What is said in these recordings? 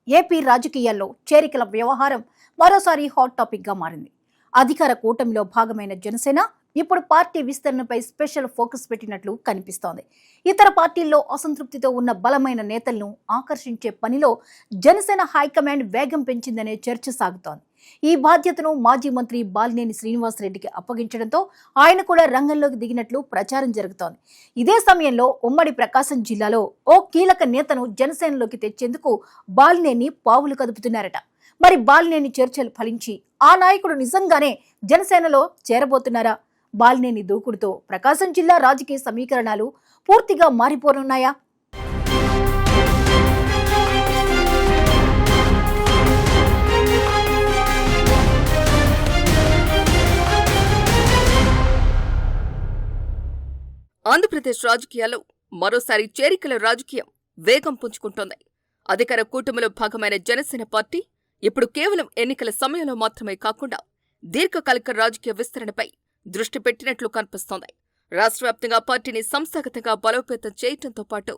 AP రాజకీయాల్లో చేరికల వ్యవహారం మరోసారి హాట్ టాపిక్ గా మారింది. అధికార కూటమిలో భాగమైన జనసేన ఇప్పుడు పార్టీ విస్తరణపై స్పెషల్ ఫోకస్ పెట్టినట్లు కనిపిస్తోంది. ఇతర పార్టీల్లో అసంతృప్తితో ఉన్న బలమైన నేతలను ఆకర్షించే పనిలో జనసేన హైకమాండ్ వేగం పెంచిందనే చర్చ సాగుతోంది. ఈ బాధ్యతను మాజీ మంత్రి బాలినేని శ్రీనివాసరెడ్డికి అప్పగించడంతో ఆయన కూడా రంగంలోకి దిగినట్లు ప్రచారం జరుగుతోంది. ఇదే సమయంలో ఉమ్మడి ప్రకాశం జిల్లాలో ఓ కీలక నేతను జనసేనలోకి తెచ్చేందుకు బాలినేని పావులు కదుపుతున్నారట. మరి బాలినేని చర్చలు ఫలించి ఆ నాయకుడు నిజంగానే జనసేనలో చేరబోతున్నారా? బాలినేని దూకుడుతో ప్రకాశం జిల్లా రాజకీయ సమీకరణాలు పూర్తిగా మారిపోనున్నాయా? ఆంధ్రప్రదేశ్ రాజకీయాల్లో మరోసారి చేరికల రాజకీయం వేగం పుంజుకుంటోంది. అధికార కూటమిలో భాగమైన జనసేన పార్టీ ఇప్పుడు కేవలం ఎన్నికల సమయంలో మాత్రమే కాకుండా దీర్ఘకాలిక రాజకీయ విస్తరణపై దృష్టి పెట్టినట్లు కనిపిస్తోంది. రాష్ట్ర వ్యాప్తంగా పార్టీని సంస్థాగతంగా బలోపేతం చేయడంతో పాటు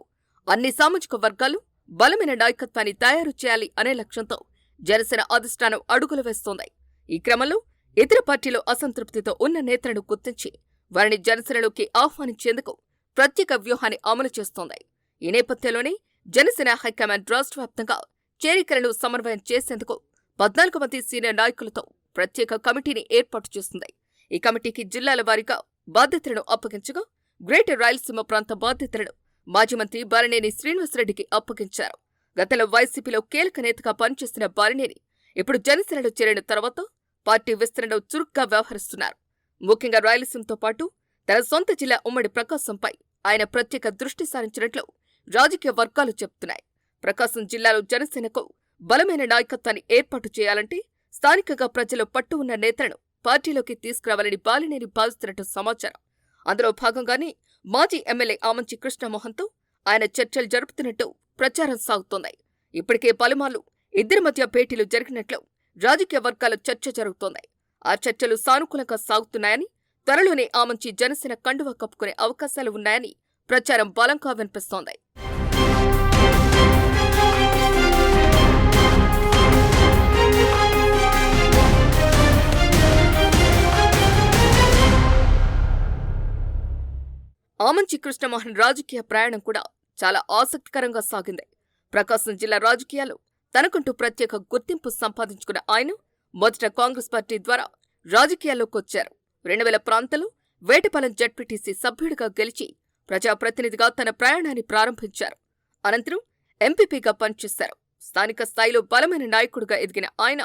అన్ని సామాజిక వర్గాలు బలమైన నాయకత్వాన్ని తయారు చేయాలి అనే లక్ష్యంతో జనసేన అధిష్టానం అడుగులు వేస్తోంది. ఈ క్రమంలో ఇతర పార్టీలో అసంతృప్తితో ఉన్న నేతలను గుర్తించి వారిని జనసేనలోకి ఆహ్వానించేందుకు ప్రత్యేక వ్యూహాన్ని అమలు చేస్తోంది. ఈ నేపథ్యంలోనే జనసేన హైకమాండ్ రాష్ట్ర వ్యాప్తంగా చేరికలను సమన్వయం చేసేందుకు 14 మంది సీనియర్ నాయకులతో ప్రత్యేక కమిటీని ఏర్పాటు చేస్తుంది. ఈ కమిటీకి జిల్లాల వారీగా బాధ్యతలను అప్పగించగా గ్రేటర్ రాయలసీమ ప్రాంత బాధ్యతలను మాజీ మంత్రి బాలినేని శ్రీనివాసరెడ్డికి అప్పగించారు. గతంలో వైసీపీలో కీలక నేతగా పనిచేసిన బాలినేని ఇప్పుడు జనసేనలో చేరిన తర్వాత పార్టీ విస్తరణలో చురుగ్గా వ్యవహరిస్తున్నారు. ముఖ్యంగా రాయలసీమతో పాటు తన సొంత జిల్లా ఉమ్మడి ప్రకాశంపై ఆయన ప్రత్యేక దృష్టి సారించినట్లు రాజకీయ వర్గాలు చెబుతున్నాయి. ప్రకాశం జిల్లాలో జనసేనకు బలమైన నాయకత్వాన్ని ఏర్పాటు చేయాలంటే స్థానికంగా ప్రజలు పట్టు ఉన్న నేతలను పార్టీలోకి తీసుకురావాలని బాలినేని భావిస్తున్నట్టు సమాచారం. అందులో భాగంగానే మాజీ ఎమ్మెల్యే ఆమంచి కృష్ణమోహన్తో ఆయన చర్చలు జరుపుతున్నట్టు ప్రచారం సాగుతోంది. ఇప్పటికే పలుమార్లు ఇద్దరి మధ్య భేటీలు జరిగినట్లు రాజకీయ వర్గాల చర్చ జరుగుతోంది. ఆ చర్చలు సానుకూలంగా సాగుతున్నాయని, త్వరలోనే ఆమంచి జనసేన కండువా కప్పుకునే అవకాశాలు ఉన్నాయని ప్రచారం బలంగా వినిపిస్తోంది. ఆమంచి కృష్ణమోహన్ రాజకీయ ప్రయాణం కూడా చాలా ఆసక్తికరంగా సాగింది. ప్రకాశం జిల్లా రాజకీయాల్లో తనకంటూ ప్రత్యేక గుర్తింపు సంపాదించుకున్న ఆయన మొదట కాంగ్రెస్ పార్టీ ద్వారా రాజకీయాల్లోకి వచ్చారు. 2000 ప్రాంతంలో వేటపాలెం జడ్పీటీసీ సభ్యుడిగా గెలిచి ప్రజాప్రతినిధిగా తన ప్రయాణాన్ని ప్రారంభించారు. అనంతరం ఎంపీపీగా పనిచేశారు. స్థానిక స్థాయిలో బలమైన నాయకుడిగా ఎదిగిన ఆయన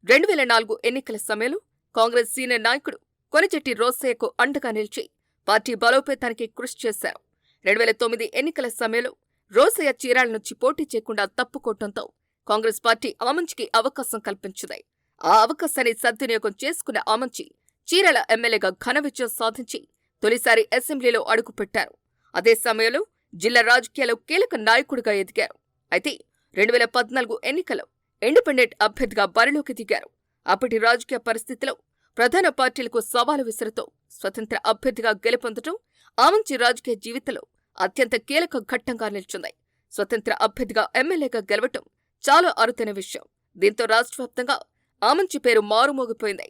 2004 ఎన్నికల సమయంలో కాంగ్రెస్ సీనియర్ నాయకుడు కొనిచెట్టి రోసయ్యకు అండగా నిలిచి పార్టీ బలోపేతానికి కృషి చేశారు. 2009 ఎన్నికల సమయంలో రోసయ్య చీరాల నుంచి పోటీ చేయకుండా తప్పుకోవడంతో కాంగ్రెస్ పార్టీ ఆమంచికి అవకాశం కల్పించింది. ఆ అవకాశాన్ని సద్వినియోగం చేసుకున్న ఆమంచి చీరాల ఎమ్మెల్యేగా ఘన విజయం సాధించి తొలిసారి అసెంబ్లీలో అడుగుపెట్టారు. అదే సమయంలో జిల్లా రాజకీయాల్లో కీలక నాయకుడిగా ఎదిగారు. అయితే 2014 ఎన్నికల్లో ఇండిపెండెంట్ అభ్యర్థిగా బరిలోకి దిగారు. అప్పటి రాజకీయ పరిస్థితిలో ప్రధాన పార్టీలకు సవాలు విసురుతూ స్వతంత్ర అభ్యర్థిగా గెలుపొందడం ఆమంచి రాజకీయ జీవితంలో అత్యంత కీలక ఘట్టంగా నిలిచింది. స్వతంత్ర అభ్యర్థిగా ఎమ్మెల్యేగా గెలవటం చాలా అరుదైన విషయం. దీంతో రాష్ట్ర వ్యాప్తంగా ఆమంచి పేరు మారుమోగిపోయింది.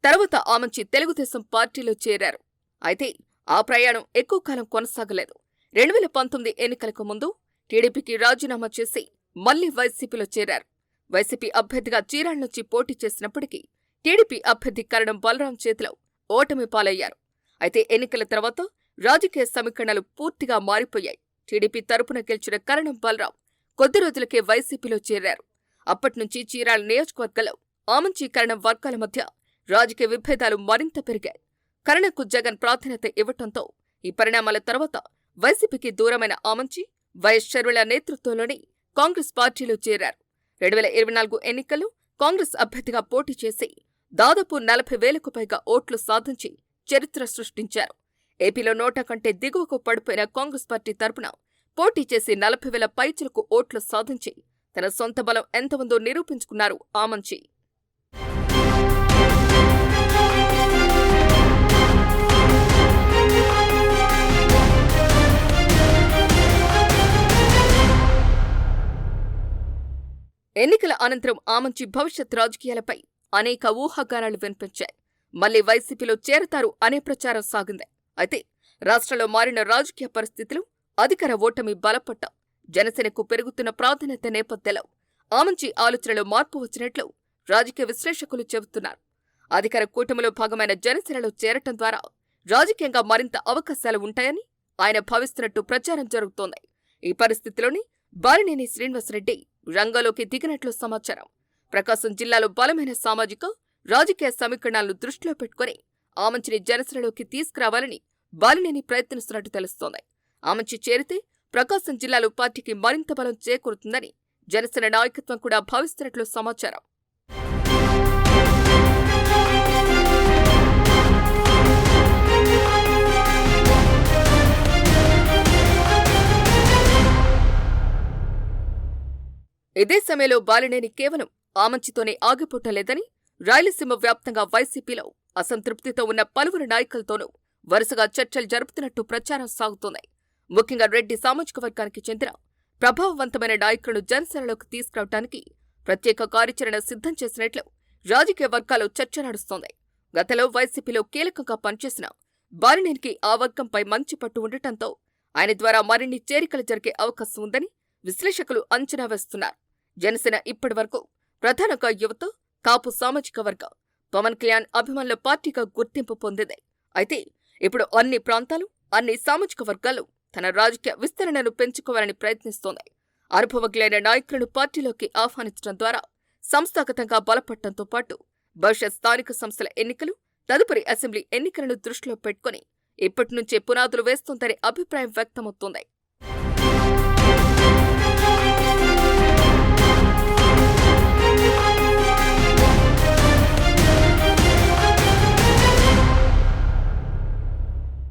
తర్వాత ఆమంచి తెలుగుదేశం పార్టీలో చేరారు. అయితే ఆ ప్రయాణం ఎక్కువ కాలం కొనసాగలేదు. 2019 ఎన్నికలకు ముందు టీడీపీకి రాజీనామా చేసి మళ్లీ వైసీపీలో చేరారు. వైసీపీ అభ్యర్థిగా చీరాల నుంచి పోటీ చేసినప్పటికీ టీడీపీ అభ్యర్థి కరణం బలరాం చేతిలో ఓటమి పాలయ్యారు. అయితే ఎన్నికల తర్వాత రాజకీయ సమీకరణలు పూర్తిగా మారిపోయాయి. టీడీపీ తరపున గెలిచిన కరణం బలరాం కొద్ది రోజులకే వైసీపీలో చేరారు. అప్పట్నుంచి చీరాల నియోజకవర్గంలో ఆమంచి కరణం వర్గాల మధ్య రాజకీయ విభేదాలు మరింత పెరిగాయి. కరణంకు జగన్ ప్రాధాన్యత ఇవ్వటంతో ఈ పరిణామాల తర్వాత వైసీపీకి దూరమైన ఆమంచి వైఎస్ షర్మిల నేతృత్వంలోని కాంగ్రెస్ పార్టీలో చేరారు. 2024 ఎన్నికల్లో కాంగ్రెస్ అభ్యర్థిగా పోటీ చేసి దాదాపు 40,000కు పైగా ఓట్లు సాధించి చరిత్ర సృష్టించారు. ఏపీలో నోటా కంటే దిగువకు పడిపోయిన కాంగ్రెస్ పార్టీ తరపున పోటీ చేసి 40,000 పైచిలకు ఓట్లు సాధించి తన సొంత బలం ఎంత ఉందో నిరూపించుకున్నారు ఆమంచి. ఎన్నికల అనంతరం ఆమంచి భవిష్యత్ రాజకీయాలపై అనేక ఊహాగానాలు వినిపించాయి. మళ్లీ వైసీపీలో చేరతారు అనే ప్రచారం సాగింది. అయితే రాష్ట్రంలో మారిన రాజకీయ పరిస్థితులు, అధికార ఓటమి బలపడ్డం, జనసేనకు పెరుగుతున్న ప్రాధాన్యత నేపథ్యంలో ఆమంచి ఆలోచనలో మార్పు వచ్చినట్లు రాజకీయ విశ్లేషకులు చెబుతున్నారు. అధికార కూటమిలో భాగమైన జనసేనలో చేరటం ద్వారా రాజకీయంగా మరింత అవకాశాలు ఉంటాయని ఆయన భావిస్తున్నట్టు ప్రచారం జరుగుతోంది. ఈ పరిస్థితిలోనే బాలినేని శ్రీనివాసరెడ్డి రంగంలోకి దిగినట్లు సమాచారం. ప్రకాశం జిల్లాలో బలమైన సామాజిక, రాజకీయ సమీకరణాలను దృష్టిలో పెట్టుకుని ఆమంచిని జనసేనలోకి తీసుకురావాలని బాలినేని ప్రయత్నిస్తున్నట్టు తెలుస్తోంది. ఆమంచి చేరితే ప్రకాశం జిల్లాలో పార్టీకి మరింత బలం చేకూరుతుందని జనసేన నాయకత్వం కూడా భావిస్తున్నట్లు సమాచారం. ఇదే సమయంలో బాలినేని కేవలం ఆమంచితోనే ఆగిపోవటం రాయలసీమ వ్యాప్తంగా వైసీపీలో అసంతృప్తితో ఉన్న పలువురు నాయకులతోనూ వరుసగా చర్చలు జరుపుతున్నట్టు ప్రచారం సాగుతోంది. ముఖ్యంగా రెడ్డి సామాజిక వర్గానికి చెందిన ప్రభావవంతమైన నాయకులను జనసేనలోకి తీసుకురావడానికి ప్రత్యేక కార్యాచరణ సిద్ధం చేసినట్లు రాజకీయ వర్గాల్లో చర్చ నడుస్తోంది. గతంలో వైసీపీలో కీలకంగా పనిచేసిన బాలినేనికి ఆ వర్గంపై మంచి పట్టు ఉండటంతో ఆయన ద్వారా మరిన్ని చేరికలు జరిగే అవకాశం ఉందని విశ్లేషకులు అంచనా వేస్తున్నారు. జనసేన ఇప్పటి వరకు ప్రధానంగా యువత, కాపు సామాజిక వర్గం, పవన్ కళ్యాణ్ అభిమానుల పార్టీగా గుర్తింపు పొందింది. అయితే ఇప్పుడు అన్ని ప్రాంతాలు, అన్ని సామాజిక వర్గాలు తన రాజకీయ విస్తరణను పెంచుకోవాలని ప్రయత్నిస్తోంది. అనుభవజ్ఞులైన నాయకులను పార్టీలోకి ఆహ్వానించడం ద్వారా సంస్థాగతంగా బలపడటంతో పాటు భవిష్యత్ స్థానిక సంస్థల ఎన్నికలు, తదుపరి అసెంబ్లీ ఎన్నికలను దృష్టిలో పెట్టుకుని ఇప్పటి నుంచే పునాదులు వేస్తోందనే అభిప్రాయం వ్యక్తమవుతోంది.